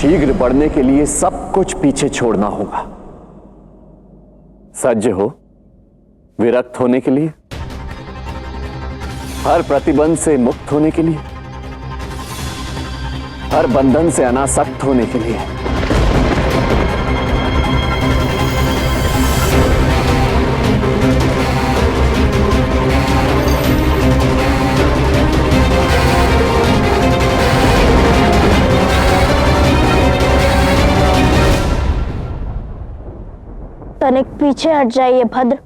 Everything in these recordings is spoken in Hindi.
शीघ्र बढ़ने के लिए सब कुछ पीछे छोड़ना होगा। सज्ज हो विरक्त होने के लिए, हर प्रतिबंध से मुक्त होने के लिए, हर बंधन से अनासक्त होने के लिए। तनिक पीछे हट जाइए भद्र।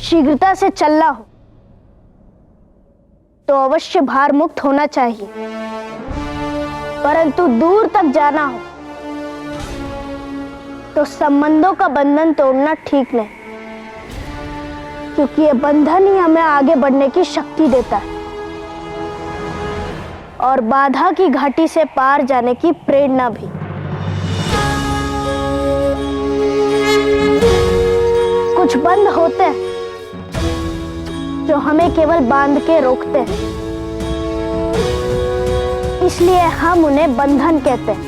शीघ्रता से चलना हो तो अवश्य भार मुक्त होना चाहिए, परंतु दूर तक जाना हो तो संबंधों का बंधन तोड़ना ठीक नहीं, क्योंकि ये बंधन ही हमें आगे बढ़ने की शक्ति देता है और बाधा की घाटी से पार जाने की प्रेरणा भी। कुछ बंध होते हैं जो हमें केवल बांध के रोकते हैं, इसलिए हम उन्हें बंधन कहते हैं।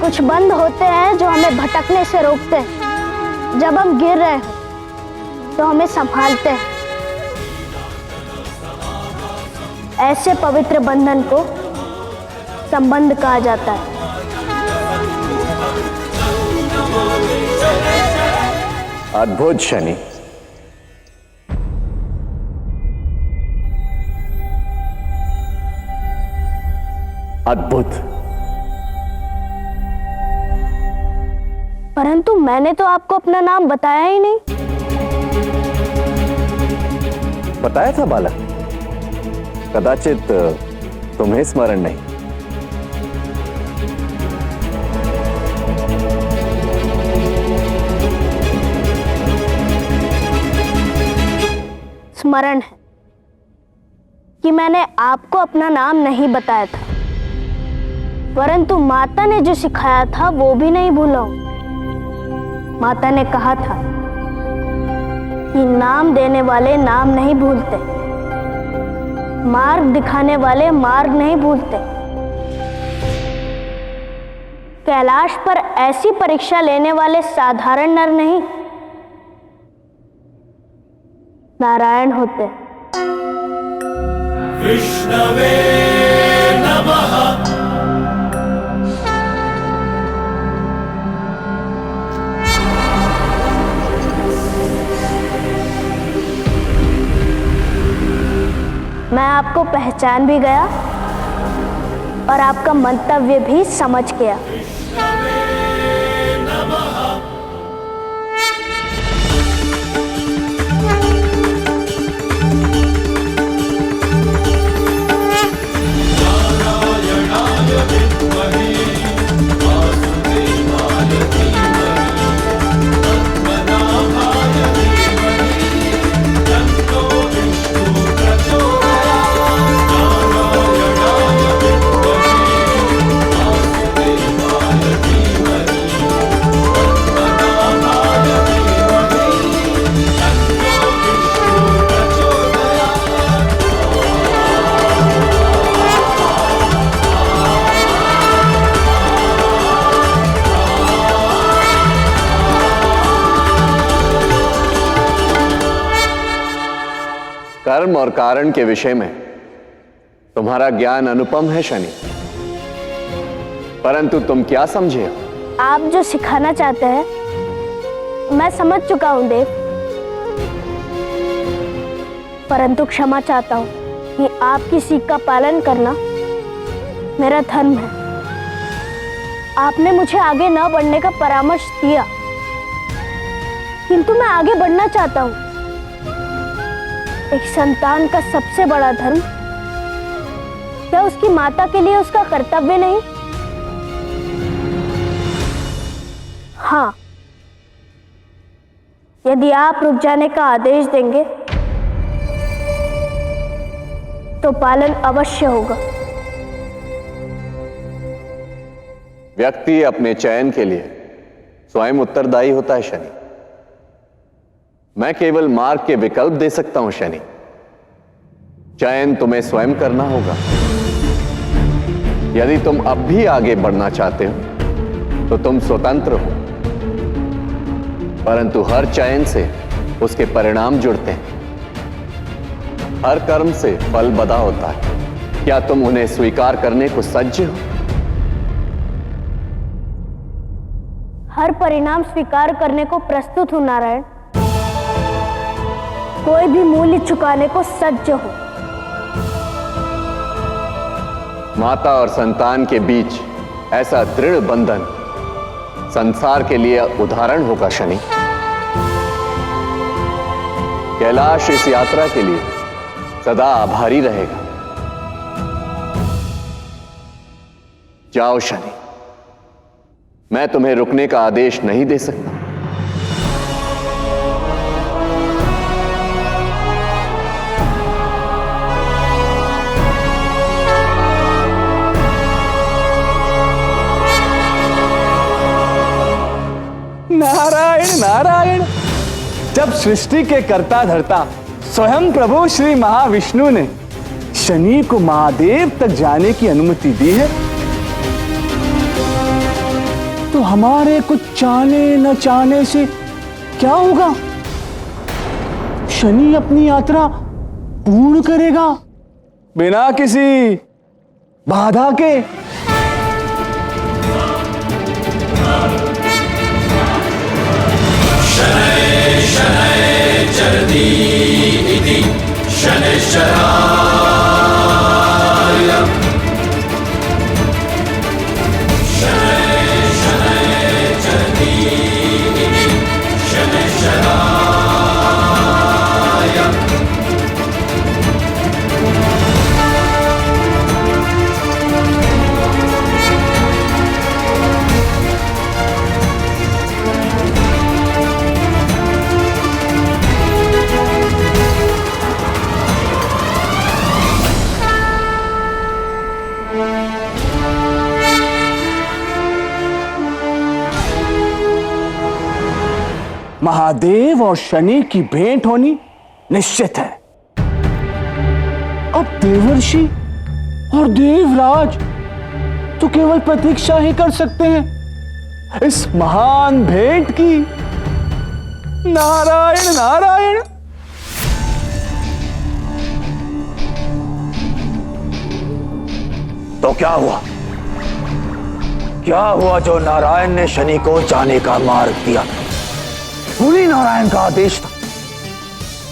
कुछ बंध होते हैं जो हमें भटकने से रोकते हैं, जब हम गिर रहे हो तो हमें संभालते हैं। ऐसे पवित्र बंधन को संबंध कहा जाता है। अद्भुत शनि, अद्भुत। परंतु मैंने तो आपको अपना नाम बताया ही नहीं। बताया था बालक, कदाचित तुम्हें स्मरण नहीं। स्मरण है कि मैंने आपको अपना नाम नहीं बताया था, परंतु माता ने जो सिखाया था वो भी नहीं भूला हूं। माता ने कहा था कि नाम देने वाले नाम नहीं भूलते, मार्ग दिखाने वाले मार्ग नहीं भूलते। कैलाश पर ऐसी परीक्षा लेने वाले साधारण नर नहीं, नारायण होते। विष्णवे नमः। मैं आपको पहचान भी गया और आपका मंतव्य भी समझ गया। कर्म और कारण के विषय में तुम्हारा ज्ञान अनुपम है शनि, परंतु तुम क्या समझे हो? आप जो सिखाना चाहते हैं मैं समझ चुका हूं देव, परंतु क्षमा चाहता हूं कि आपकी सीख का पालन करना मेरा धर्म है। आपने मुझे आगे न बढ़ने का परामर्श दिया, किंतु मैं आगे बढ़ना चाहता हूं। एक संतान का सबसे बड़ा धर्म क्या उसकी माता के लिए उसका कर्तव्य नहीं? हाँ, यदि आप रुक जाने का आदेश देंगे तो पालन अवश्य होगा। व्यक्ति अपने चयन के लिए स्वयं उत्तरदायी होता है शनि। मैं केवल मार्ग के विकल्प दे सकता हूं शनि। चयन तुम्हें स्वयं करना होगा। यदि तुम अब भी आगे बढ़ना चाहते हो तो तुम स्वतंत्र हो, परंतु हर चयन से उसके परिणाम जुड़ते हैं। हर कर्म से फल बदा होता है। क्या तुम उन्हें स्वीकार करने को सज्ज हो? हर परिणाम स्वीकार करने को प्रस्तुत हूं नारायण। कोई भी मूल्य चुकाने को सज्ज हो। माता और संतान के बीच ऐसा दृढ़ बंधन संसार के लिए उदाहरण होगा शनि। कैलाश इस यात्रा के लिए सदा आभारी रहेगा। जाओ शनि, मैं तुम्हें रुकने का आदेश नहीं दे सकता। नारायण नारायण। जब सृष्टि के कर्ता धर्ता स्वयं प्रभु श्री महाविष्णु ने शनि को महादेव तक जाने की अनुमति दी है, तो हमारे कुछ चाहने न चाहने से क्या होगा? शनि अपनी यात्रा पूर्ण करेगा बिना किसी बाधा के। शनैः शनैः चरति इति शनैश्चराय। शनैः शनैः चरति इति शनैश्चराय। महादेव और शनि की भेंट होनी निश्चित है। अब देवर्षि और देवराज तो केवल प्रतीक्षा ही कर सकते हैं इस महान भेंट की। नारायण नारायण। तो क्या हुआ? क्या हुआ जो नारायण ने शनि को जाने का मार्ग दिया? मुनि नारायण का आदेश था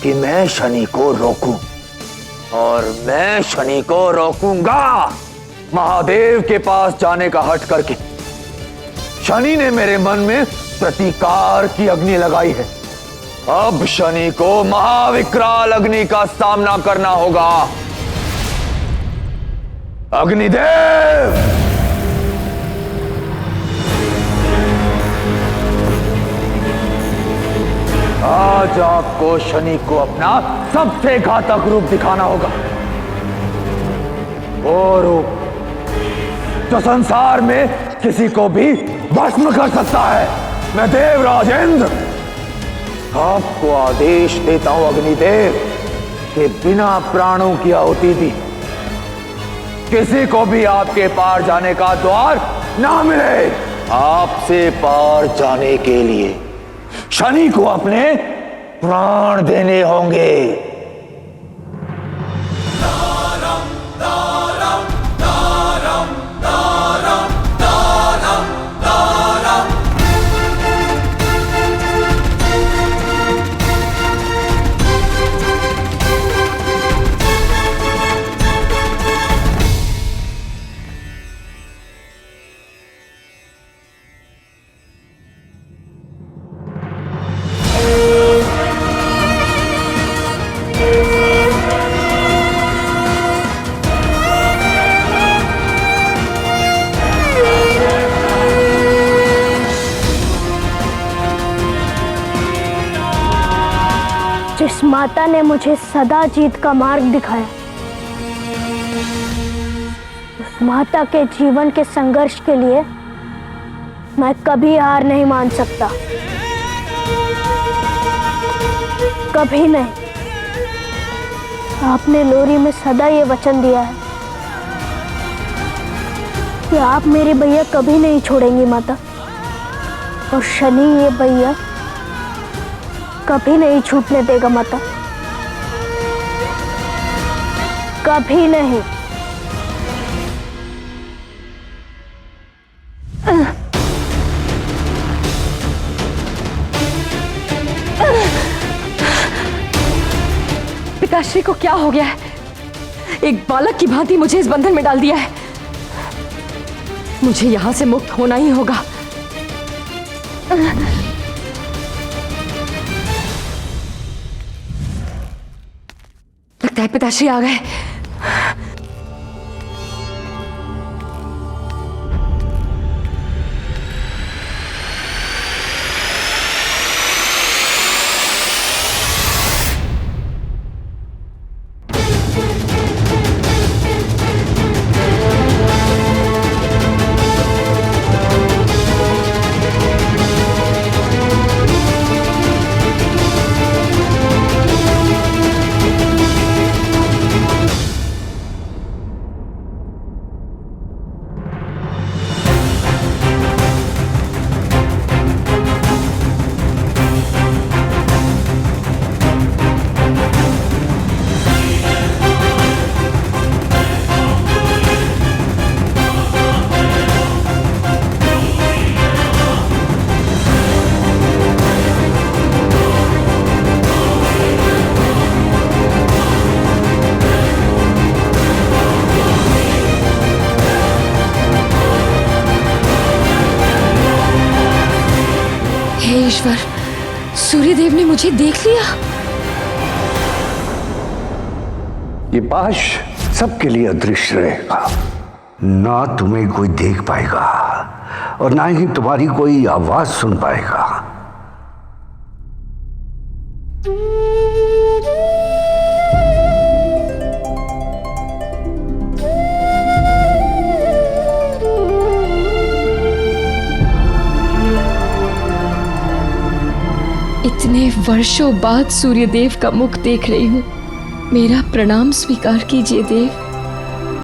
कि मैं शनि को रोकूं, और मैं शनि को रोकूंगा। महादेव के पास जाने का हठ करके शनि ने मेरे मन में प्रतिकार की अग्नि लगाई है। अब शनि को महाविकराल अग्नि का सामना करना होगा। अग्निदेव, आज आपको शनि को अपना सबसे घातक रूप दिखाना होगा। वो रूप जो संसार में किसी को भी भस्म कर सकता है। मैं देवराज इंद्र आपको आदेश देता हूं अग्निदेव कि बिना प्राणों की आहुति दी किसी को भी आपके पार जाने का द्वार ना मिले। आपसे पार जाने के लिए शनि को अपने प्राण देने होंगे। जिस माता ने मुझे सदा जीत का मार्ग दिखाया, उस माता के जीवन के संघर्ष के लिए मैं कभी हार नहीं मान सकता, कभी नहीं। आपने लोरी में सदा ये वचन दिया है कि आप मेरे भैया कभी नहीं छोड़ेंगी माता, और शनि ये भैया कभी नहीं छूटने देगा माता, कभी नहीं। पिताश्री को क्या हो गया है? एक बालक की भांति मुझे इस बंधन में डाल दिया है। मुझे यहां से मुक्त होना ही होगा। लगता है पिताश्री आ गए। हे ईश्वर, सूर्यदेव ने मुझे देख लिया। ये पाश सबके लिए अदृश्य रहेगा, ना तुम्हें कोई देख पाएगा और ना ही तुम्हारी कोई आवाज सुन पाएगा। इतने वर्षों बाद सूर्यदेव का मुख देख रही हूँ। मेरा प्रणाम स्वीकार कीजिए देव।